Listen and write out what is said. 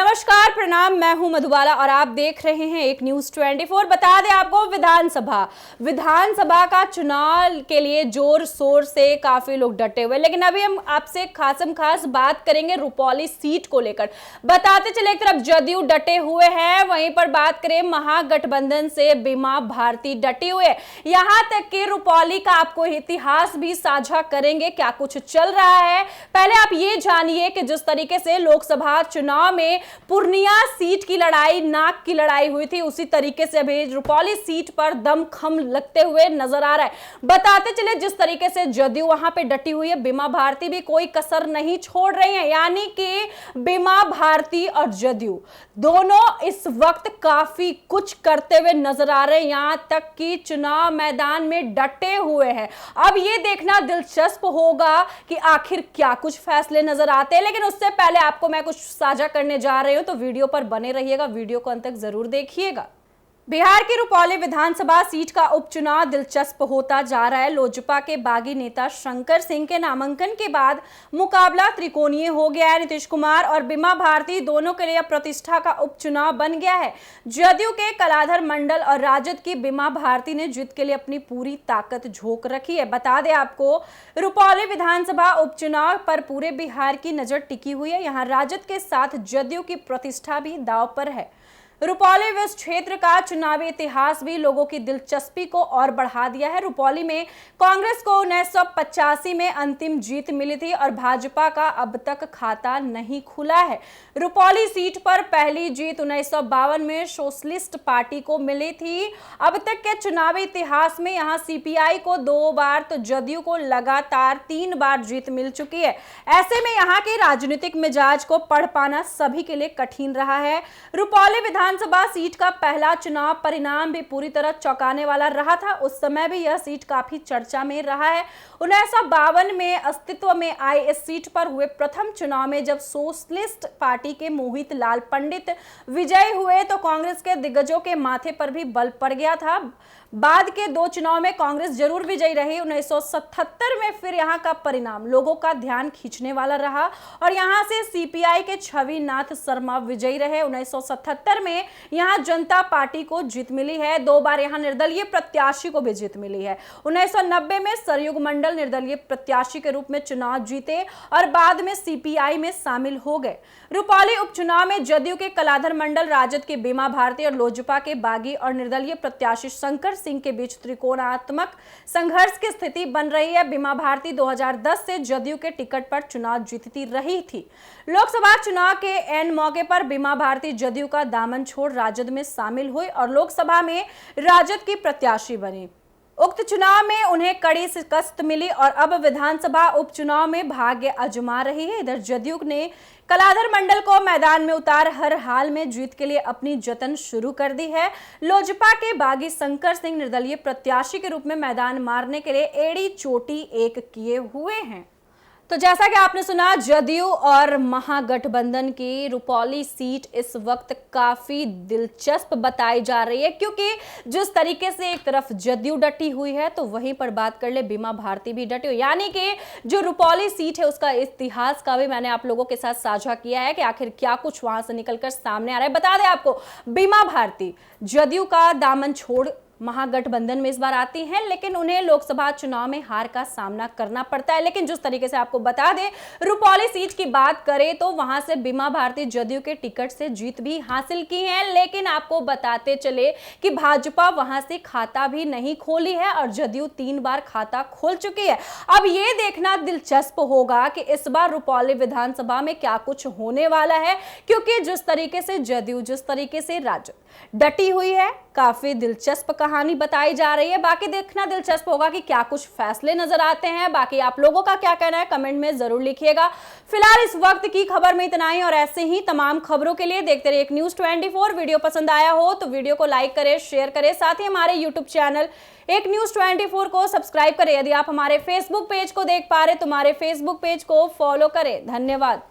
नमस्कार, प्रणाम। मैं हूं मधुबाला और आप देख रहे हैं एक न्यूज 24। बता दें आपको, विधानसभा का चुनाव के लिए जोर शोर से काफी लोग डटे हुए, लेकिन अभी हम आपसे खास बात करेंगे रुपौली सीट को लेकर। बताते चले, एक तरफ जदयू डटे हुए हैं, वहीं पर बात करें महागठबंधन से बीमा भारती डटी हुए। यहां तक कि रुपौली का आपको इतिहास भी साझा करेंगे, क्या कुछ चल रहा है। पहले आप ये जानिए कि जिस तरीके से लोकसभा चुनाव में पूर्णिया सीट की लड़ाई, नाक की लड़ाई हुई थी, उसी तरीके से अभी रुपौली सीट पर दमखम लगते हुए नजर आ रहा है। बताते चले, जिस तरीके से जदयू वहां पे डटी हुई है, बीमा भारती भी कोई कसर नहीं छोड़ रही है। यानी कि बीमा भारती और जदयू दोनों इस वक्त काफी कुछ करते हुए नजर आ रहे हैं, यहां तक कि चुनाव मैदान में डटे हुए हैं। अब ये देखना दिलचस्प होगा कि आखिर क्या कुछ फैसले नजर आते हैं। लेकिन उससे पहले आपको मैं कुछ साझा करने जा रही हूं, तो वीडियो पर बने रहिएगा, वीडियो को अंत तक जरूर देखिएगा। बिहार की रुपौली विधानसभा सीट का उपचुनाव दिलचस्प होता जा रहा है। लोजपा के बागी नेता शंकर सिंह के नामांकन के बाद मुकाबला त्रिकोणीय हो गया है। नीतीश कुमार और बीमा भारती दोनों के लिए प्रतिष्ठा का उपचुनाव बन गया है। जदयू के कलाधर मंडल और राजद की बीमा भारती ने जीत के लिए अपनी पूरी ताकत झोंक रखी है। बता दें आपको, रुपौली विधानसभा उपचुनाव पर पूरे बिहार की नजर टिकी हुई है। यहाँ राजद के साथ जदयू की प्रतिष्ठा भी दांव पर है। रुपौली इस क्षेत्र का चुनावी इतिहास भी लोगों की दिलचस्पी को और बढ़ा दिया है। रुपौली में कांग्रेस को 1985 में अंतिम जीत मिली थी और भाजपा का अब तक खाता नहीं खुला है। रुपौली सीट पर पहली जीत 1952 में सोशलिस्ट पार्टी को मिली थी। अब तक के चुनावी इतिहास में यहां सीपीआई को 2 बार तो जदयू को लगातार 3 बार जीत मिल चुकी है। ऐसे में यहां के राजनीतिक मिजाज को पढ़ पाना सभी के लिए कठिन रहा है। रुपौली विधानसभा सीट का पहला चुनाव परिणाम भी पूरी तरह चौंकाने वाला रहा था। उस समय भी यह सीट काफी चर्चा में रहा है। 1952 में अस्तित्व में आई इस सीट पर हुए प्रथम चुनाव में जब सोशलिस्ट पार्टी के मोहित लाल पंडित विजयी हुए तो कांग्रेस के दिग्गजों के माथे पर भी बल पड़ गया था। बाद के 2 चुनाव में कांग्रेस जरूर विजयी रही। 1977 में फिर यहां का परिणाम लोगों का ध्यान खींचने वाला रहा और यहां से सीपीआई के छवि नाथ शर्मा विजयी रहे। 1977 में यहां जनता पार्टी को जीत मिली है। 2 बार यहां निर्दलीय प्रत्याशी को भी जीत मिली है। 1990 में सरयुग मंडल निर्दलीय प्रत्याशी के रूप में चुनाव जीते और बाद में सीपीआई में शामिल हो गए। रुपौली उपचुनाव में जदयू के कलाधर मंडल, राजद की बीमा भारती और लोजपा के बागी और निर्दलीय प्रत्याशी शंकर सिंह के बीच त्रिकोणात्मक संघर्ष की स्थिति बन रही है। बीमा भारती 2010 से जदयू के टिकट पर चुनाव जीतती रही थी। लोकसभा चुनाव के एन मौके पर बीमा भारती जदयू का दामन छोड़ राजद में शामिल हुई और लोकसभा में राजद की प्रत्याशी बनी। उक्त चुनाव में उन्हें कड़ी शिकस्त मिली और अब विधानसभा उपचुनाव में भाग्य आजमा रही है। इधर जदयू ने कलाधर मंडल को मैदान में उतार हर हाल में जीत के लिए अपनी जतन शुरू कर दी है। लोजपा के बागी शंकर सिंह निर्दलीय प्रत्याशी के रूप में मैदान मारने के लिए एड़ी चोटी एक किए हुए हैं। तो जैसा कि आपने सुना, जदयू और महागठबंधन की रुपौली सीट इस वक्त काफी दिलचस्प बताई जा रही है, क्योंकि जिस तरीके से एक तरफ जदयू डटी हुई है तो वहीं पर बात कर ले बीमा भारती भी डटी हुई। यानी कि जो रुपौली सीट है उसका इतिहास का भी मैंने आप लोगों के साथ साझा किया है कि आखिर क्या कुछ वहां से निकलकर सामने आ रहा है। बता दें आपको, बीमा भारती जदयू का दामन छोड़ महागठबंधन में इस बार आती हैं, लेकिन उन्हें लोकसभा चुनाव में हार का सामना करना पड़ता है। लेकिन जिस तरीके से आपको बता दें, रुपौली सीट की बात करें तो वहां से बीमा भारती जदयू के टिकट से जीत भी हासिल की है। लेकिन आपको बताते चले कि भाजपा वहां से खाता भी नहीं खोली है और जदयू 3 बार खाता खोल चुकी है। अब ये देखना दिलचस्प होगा कि इस बार रुपौली विधानसभा में क्या कुछ होने वाला है, क्योंकि जिस तरीके से जदयू, जिस तरीके से राजद डटी हुई है, काफी दिलचस्प कहानी बताई जा रही है। बाकी देखना दिलचस्प होगा कि क्या कुछ फैसले नजर आते हैं। बाकी आप लोगों का क्या कहना है कमेंट में जरूर लिखिएगा। फिलहाल इस वक्त की खबर में इतना ही और ऐसे ही तमाम खबरों के लिए देखते रहिए एक न्यूज 24। वीडियो पसंद आया हो तो वीडियो को लाइक करें, शेयर करें, साथ ही हमारे यूट्यूब चैनल एक न्यूज 24 को सब्सक्राइब करें। यदि आप हमारे फेसबुक पेज को देख पा रहे तो हमारे फेसबुक पेज को फॉलो करें। धन्यवाद।